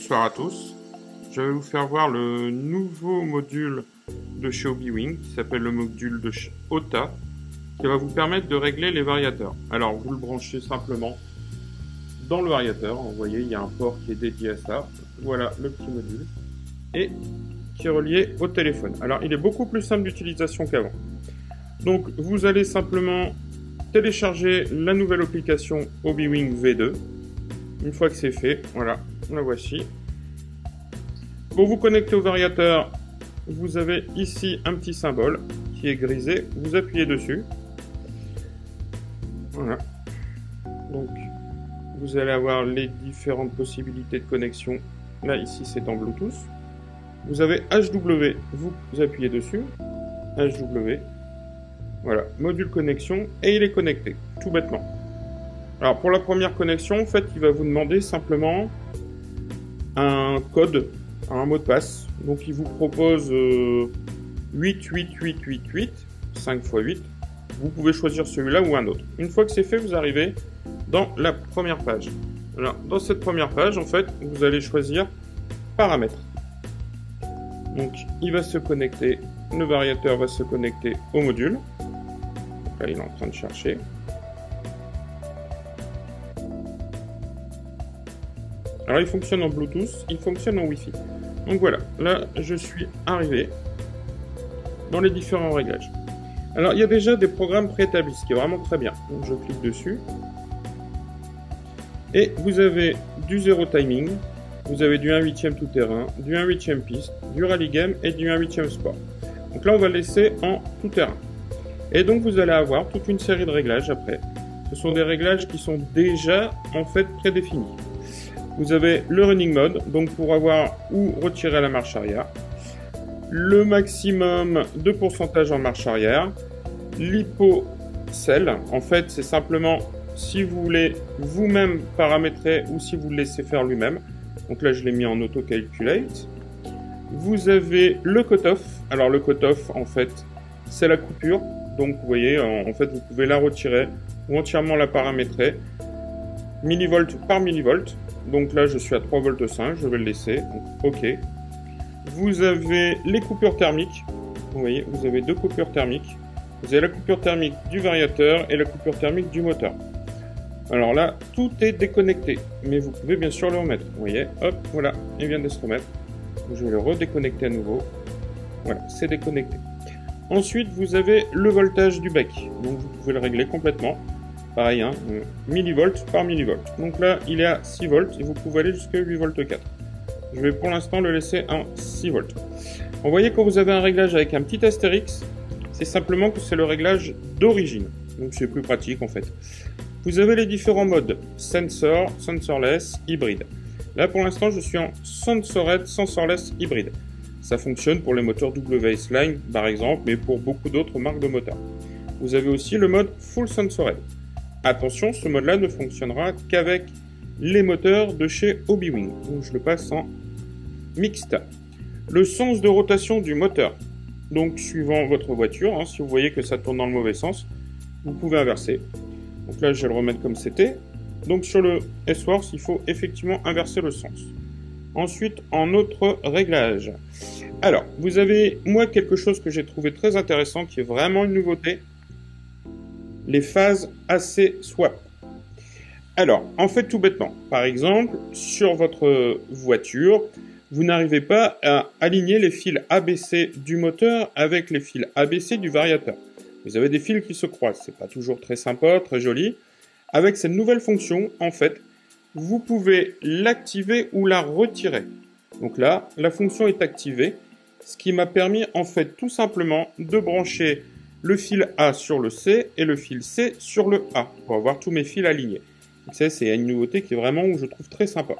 Bonsoir à tous. Je vais vous faire voir le nouveau module de chez Hobbywing qui s'appelle le module de chez OTA qui va vous permettre de régler les variateurs. Alors vous le branchez simplement dans le variateur. Vous voyez, il y a un port qui est dédié à ça. Voilà le petit module et qui est relié au téléphone. Alors il est beaucoup plus simple d'utilisation qu'avant. Donc vous allez simplement télécharger la nouvelle application Hobbywing V2. Une fois que c'est fait, voilà, la voici. Pour vous connecter au variateur, vous avez ici un petit symbole qui est grisé. Vous appuyez dessus. Voilà. Donc, vous allez avoir les différentes possibilités de connexion. Là, ici, c'est en Bluetooth. Vous avez HW, vous appuyez dessus. HW. Voilà, module connexion, et il est connecté, tout bêtement. Alors, pour la première connexion, en fait, il va vous demander simplement un code, un mot de passe. Donc, il vous propose 88888, 5 x 8. Vous pouvez choisir celui-là ou un autre. Une fois que c'est fait, vous arrivez dans la première page. Alors, dans cette première page, en fait, vous allez choisir paramètres. Donc, il va se connecter, le variateur va se connecter au module. Donc là, il est en train de chercher. Alors, il fonctionne en Bluetooth, il fonctionne en Wi-Fi. Donc voilà, là, je suis arrivé dans les différents réglages. Alors, il y a déjà des programmes préétablis, ce qui est vraiment très bien. Donc, je clique dessus. Et vous avez du 0 timing, vous avez du 1/8 tout-terrain, du 1/8 piste, du rally game et du 1/8 sport. Donc là, on va laisser en tout-terrain. Et donc, vous allez avoir toute une série de réglages après. Ce sont des réglages qui sont déjà, en fait, prédéfinis. Vous avez le running mode, donc pour avoir ou retirer la marche arrière, le maximum de pourcentage en marche arrière, l'hypocell, en fait c'est simplement si vous voulez vous-même paramétrer ou si vous le laissez faire lui-même. Donc là je l'ai mis en auto-calculate. Vous avez le cutoff, alors le cutoff en fait c'est la coupure, donc vous voyez en fait vous pouvez la retirer ou entièrement la paramétrer, millivolt par millivolt. Donc là, je suis à 3,5 volts, je vais le laisser. Donc, OK. Vous avez les coupures thermiques. Vous voyez, vous avez deux coupures thermiques. Vous avez la coupure thermique du variateur et la coupure thermique du moteur. Alors là, tout est déconnecté. Mais vous pouvez bien sûr le remettre. Vous voyez, hop, voilà, il vient de se remettre. Je vais le redéconnecter à nouveau. Voilà, c'est déconnecté. Ensuite, vous avez le voltage du bec. Donc vous pouvez le régler complètement. Pareil, hein, millivolts par millivolt. Donc là, il est à 6 volts et vous pouvez aller jusqu'à 8 volts 4. Je vais pour l'instant le laisser en 6 volts. Vous voyez, quand vous avez un réglage avec un petit astérix, c'est simplement que c'est le réglage d'origine. Donc c'est plus pratique en fait. Vous avez les différents modes sensor, sensorless, hybride. Là pour l'instant, je suis en sensored, sensorless, hybride. Ça fonctionne pour les moteurs WS Line par exemple, mais pour beaucoup d'autres marques de moteurs. Vous avez aussi le mode full sensored. Attention, ce mode-là ne fonctionnera qu'avec les moteurs de chez Hobbywing. Donc je le passe en mixte. Le sens de rotation du moteur. Donc suivant votre voiture, hein, si vous voyez que ça tourne dans le mauvais sens, vous pouvez inverser. Donc là, je vais le remettre comme c'était. Donc sur le S-Works, il faut effectivement inverser le sens. Ensuite, en autre réglage. Alors, vous avez, moi, quelque chose que j'ai trouvé très intéressant, qui est vraiment une nouveauté. Les phases AC swap. Alors, en fait, tout bêtement, par exemple, sur votre voiture, vous n'arrivez pas à aligner les fils ABC du moteur avec les fils ABC du variateur. Vous avez des fils qui se croisent, c'est pas toujours très sympa, très joli. Avec cette nouvelle fonction, en fait, vous pouvez l'activer ou la retirer. Donc là, la fonction est activée, ce qui m'a permis, en fait, tout simplement de brancher le fil A sur le C et le fil C sur le A pour avoir tous mes fils alignés. Donc ça, c'est une nouveauté qui est vraiment, je trouve, très sympa.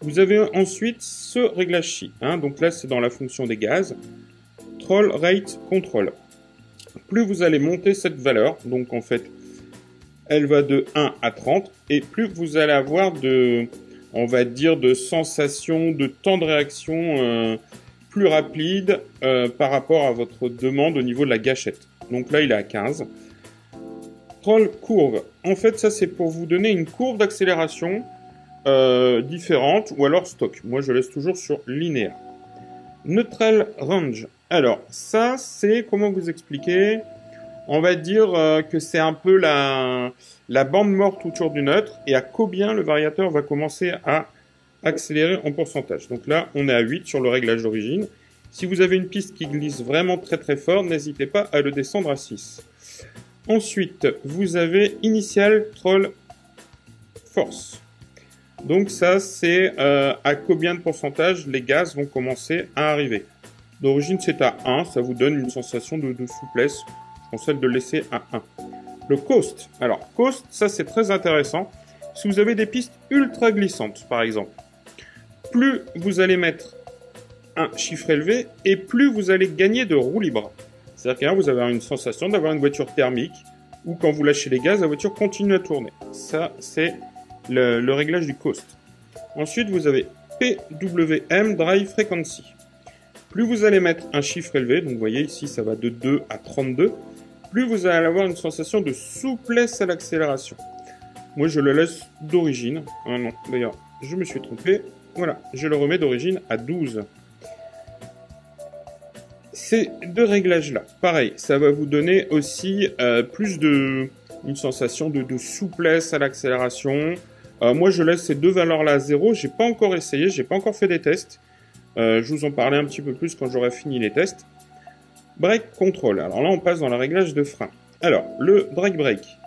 Vous avez ensuite ce réglage-ci. Hein, donc là, c'est dans la fonction des gaz. Troll Rate Control. Plus vous allez monter cette valeur, donc en fait, elle va de 1 à 30, et plus vous allez avoir de, on va dire, de sensations, de temps de réaction plus rapide par rapport à votre demande au niveau de la gâchette. Donc là, il est à 15. Troll courbe. En fait, ça, c'est pour vous donner une courbe d'accélération différentes ou alors stock. Moi, je laisse toujours sur linéaire. Neutral range. Alors, ça, c'est, comment vous expliquer? On va dire que c'est un peu la bande morte autour du neutre et à combien le variateur va commencer à accélérer en pourcentage. Donc là, on est à 8 sur le réglage d'origine. Si vous avez une piste qui glisse vraiment très très fort, n'hésitez pas à le descendre à 6. Ensuite, vous avez Initial Troll Force. Donc ça, c'est à combien de pourcentage les gaz vont commencer à arriver. D'origine, c'est à 1. Ça vous donne une sensation de souplesse. Je conseille de le laisser à 1. Le coast. Alors, coast, ça c'est très intéressant. Si vous avez des pistes ultra glissantes, par exemple, plus vous allez mettre un chiffre élevé et plus vous allez gagner de roue libre. C'est-à-dire que là, vous avez une sensation d'avoir une voiture thermique où quand vous lâchez les gaz, la voiture continue à tourner. Ça, c'est le réglage du coast. Ensuite, vous avez PWM Drive Frequency. Plus vous allez mettre un chiffre élevé, donc vous voyez ici, ça va de 2 à 32, plus vous allez avoir une sensation de souplesse à l'accélération. Moi, je le laisse d'origine. Ah non, d'ailleurs, je me suis trompé. Voilà, je le remets d'origine à 12. Ces deux réglages-là, pareil, ça va vous donner aussi une sensation de souplesse à l'accélération. Moi, je laisse ces deux valeurs-là à 0. J'ai pas encore essayé, j'ai pas encore fait des tests. Je vous en parlais un petit peu plus quand j'aurai fini les tests. Brake control. Alors là, on passe dans le réglage de frein. Alors, le drag brake.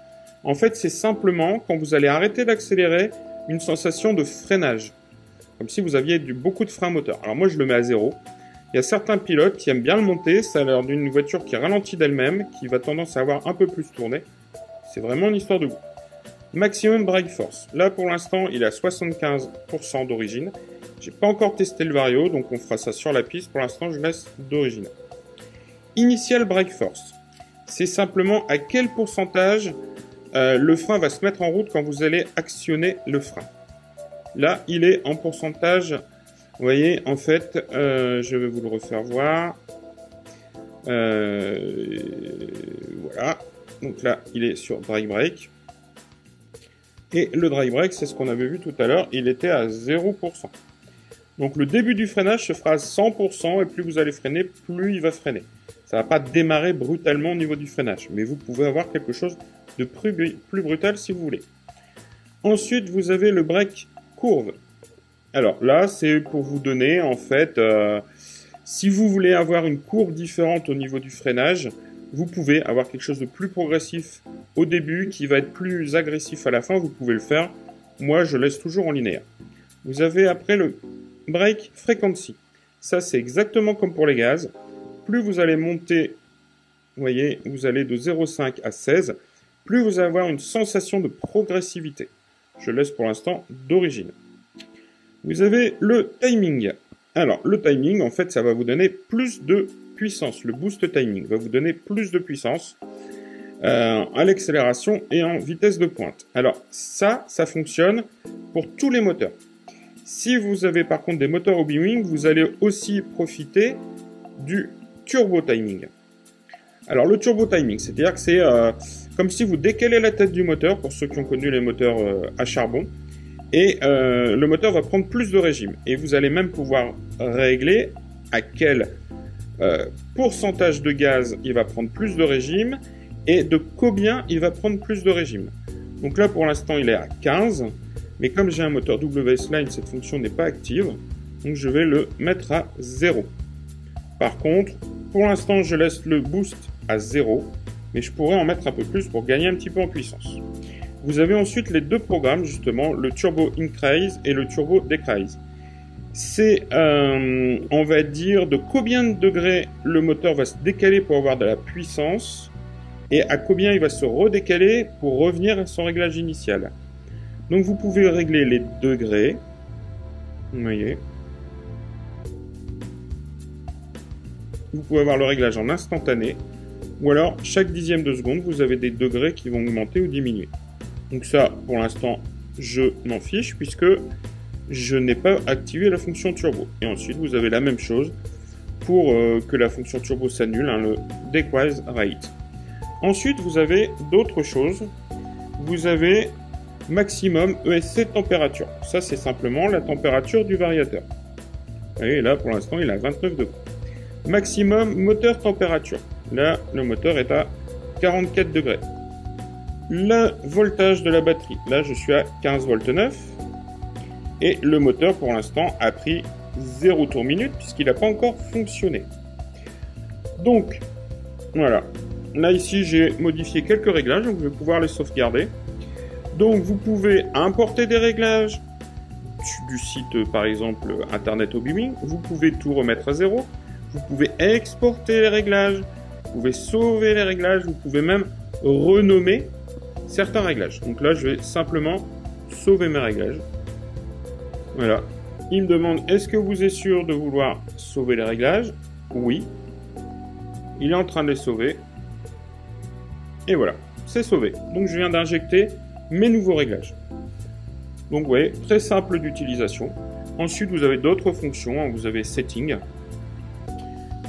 En fait, c'est simplement, quand vous allez arrêter d'accélérer, une sensation de freinage. Comme si vous aviez beaucoup de frein moteur. Alors moi, je le mets à 0. Il y a certains pilotes qui aiment bien le monter. Ça a l'air d'une voiture qui ralentit d'elle-même, qui va tendance à avoir un peu plus tourné. C'est vraiment une histoire de goût. Maximum brake force. Là, pour l'instant, il est à 75% d'origine. J'ai pas encore testé le vario, donc on fera ça sur la piste. Pour l'instant, je laisse d'origine. Initial brake force. C'est simplement à quel pourcentage le frein va se mettre en route quand vous allez actionner le frein. Là, il est en pourcentage. Vous voyez, en fait, je vais vous le refaire voir. Voilà. Donc là, il est sur dry brake. Et le dry brake, c'est ce qu'on avait vu tout à l'heure, il était à 0%. Donc le début du freinage se fera à 100%, et plus vous allez freiner, plus il va freiner. Ça ne va pas démarrer brutalement au niveau du freinage, mais vous pouvez avoir quelque chose de plus brutal si vous voulez. Ensuite, vous avez le break courbe. Alors là, c'est pour vous donner, en fait, si vous voulez avoir une courbe différente au niveau du freinage, vous pouvez avoir quelque chose de plus progressif au début, qui va être plus agressif à la fin, vous pouvez le faire. Moi, je laisse toujours en linéaire. Vous avez après le brake frequency. Ça, c'est exactement comme pour les gaz. Plus vous allez monter, vous voyez, vous allez de 0,5 à 16, plus vous allez avoir une sensation de progressivité. Je laisse pour l'instant d'origine. Vous avez le timing. Alors, le timing, en fait, ça va vous donner plus de puissance. Le boost timing va vous donner plus de puissance à l'accélération et en vitesse de pointe. Alors, ça fonctionne pour tous les moteurs. Si vous avez par contre des moteurs Hobbywing, vous allez aussi profiter du turbo timing. Alors, le turbo timing, c'est-à-dire que c'est comme si vous décalez la tête du moteur, pour ceux qui ont connu les moteurs à charbon, et le moteur va prendre plus de régime. Et vous allez même pouvoir régler à quel pourcentage de gaz il va prendre plus de régime et de combien il va prendre plus de régime. Donc là, pour l'instant, il est à 15. Mais comme j'ai un moteur WS Line, cette fonction n'est pas active. Donc je vais le mettre à 0. Par contre, pour l'instant, je laisse le boost à 0. Mais je pourrais en mettre un peu plus pour gagner un petit peu en puissance. Vous avez ensuite les deux programmes, justement, le Turbo Increase et le Turbo Decrease. C'est, on va dire, de combien de degrés le moteur va se décaler pour avoir de la puissance et à combien il va se redécaler pour revenir à son réglage initial. Donc vous pouvez régler les degrés. Vous voyez. Vous pouvez avoir le réglage en instantané. Ou alors, chaque dixième de seconde, vous avez des degrés qui vont augmenter ou diminuer. Donc ça, pour l'instant, je m'en fiche puisque je n'ai pas activé la fonction turbo. Et ensuite, vous avez la même chose pour que la fonction turbo s'annule, le decrease rate. Ensuite, vous avez d'autres choses. Vous avez maximum ESC température. Ça, c'est simplement la température du variateur. Et là, pour l'instant, il est à 29 degrés. Maximum moteur température. Là, le moteur est à 44 degrés. Le voltage de la batterie. Là, je suis à 15 volts 9. Et le moteur, pour l'instant, a pris 0 tour minute puisqu'il n'a pas encore fonctionné. Donc, voilà. Là, ici, j'ai modifié quelques réglages, donc je vais pouvoir les sauvegarder. Donc, vous pouvez importer des réglages du site, par exemple, Internet Hobby. Vous pouvez tout remettre à zéro. Vous pouvez exporter les réglages. Vous pouvez sauver les réglages. Vous pouvez même renommer certains réglages. Donc là, je vais simplement sauver mes réglages. Voilà. Il me demande, est-ce que vous êtes sûr de vouloir sauver les réglages? Oui. Il est en train de les sauver. Et voilà, c'est sauvé. Donc je viens d'injecter mes nouveaux réglages. Donc vous voyez, très simple d'utilisation. Ensuite, vous avez d'autres fonctions. Vous avez Setting.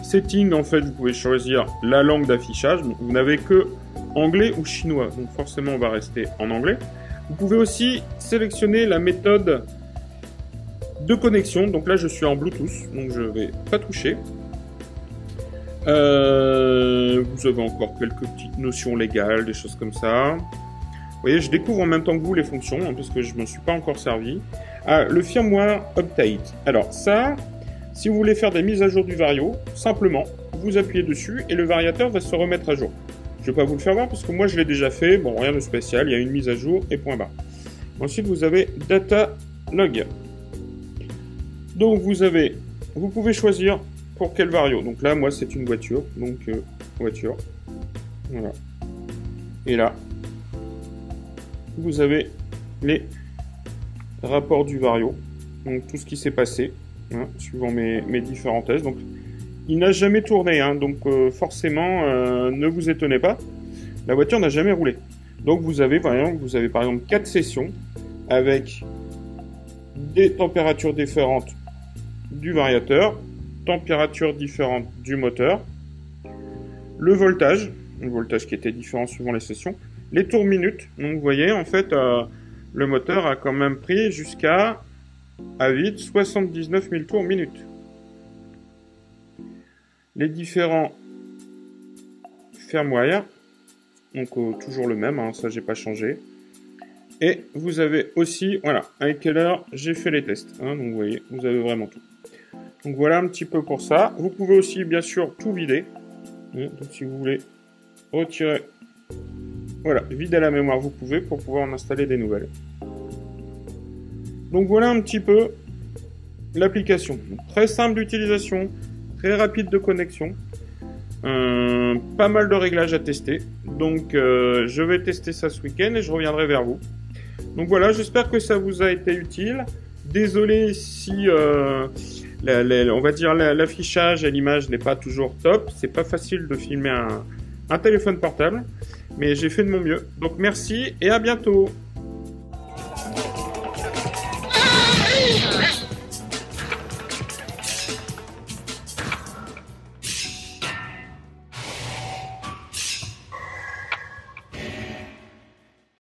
Setting, en fait, vous pouvez choisir la langue d'affichage. Vous n'avez que anglais ou chinois. Donc forcément, on va rester en anglais. Vous pouvez aussi sélectionner la méthode de connexion. Donc là, je suis en Bluetooth. Donc je ne vais pas toucher. Vous avez encore quelques petites notions légales, des choses comme ça. Vous voyez, je découvre en même temps que vous les fonctions, hein, parce que je ne m'en suis pas encore servi. Ah, le firmware update. Alors ça, si vous voulez faire des mises à jour du vario, simplement, vous appuyez dessus et le variateur va se remettre à jour. Je ne vais pas vous le faire voir parce que moi je l'ai déjà fait. Bon, rien de spécial, il y a une mise à jour et point barre. Ensuite, vous avez Data Log. Donc vous pouvez choisir pour quel vario. Donc là, moi, c'est une voiture. Donc, voiture. Voilà. Et là, vous avez les rapports du vario. Donc, tout ce qui s'est passé, hein, suivant mes différents tests. Donc, il n'a jamais tourné. Hein, donc, forcément, ne vous étonnez pas. La voiture n'a jamais roulé. Donc, vous avez par exemple 4 sessions avec des températures différentes du variateur, température différente du moteur, le voltage qui était différent suivant les sessions, les tours minutes. Donc vous voyez, en fait, le moteur a quand même pris jusqu'à vide 79 000 tours minutes. Les différents firmware, donc toujours le même, hein, ça j'ai pas changé. Et vous avez aussi, voilà, avec quelle heure j'ai fait les tests. Hein, donc vous voyez, vous avez vraiment tout. Donc voilà un petit peu pour ça. Vous pouvez aussi bien sûr tout vider. Donc si vous voulez retirer, voilà, vider la mémoire, vous pouvez pour pouvoir en installer des nouvelles. Donc voilà un petit peu l'application. Très simple d'utilisation, très rapide de connexion. Pas mal de réglages à tester. Donc je vais tester ça ce week-end et je reviendrai vers vous. Donc voilà, j'espère que ça vous a été utile. Désolé si on va dire l'affichage et l'image n'est pas toujours top. C'est pas facile de filmer un téléphone portable, mais j'ai fait de mon mieux. Donc merci et à bientôt.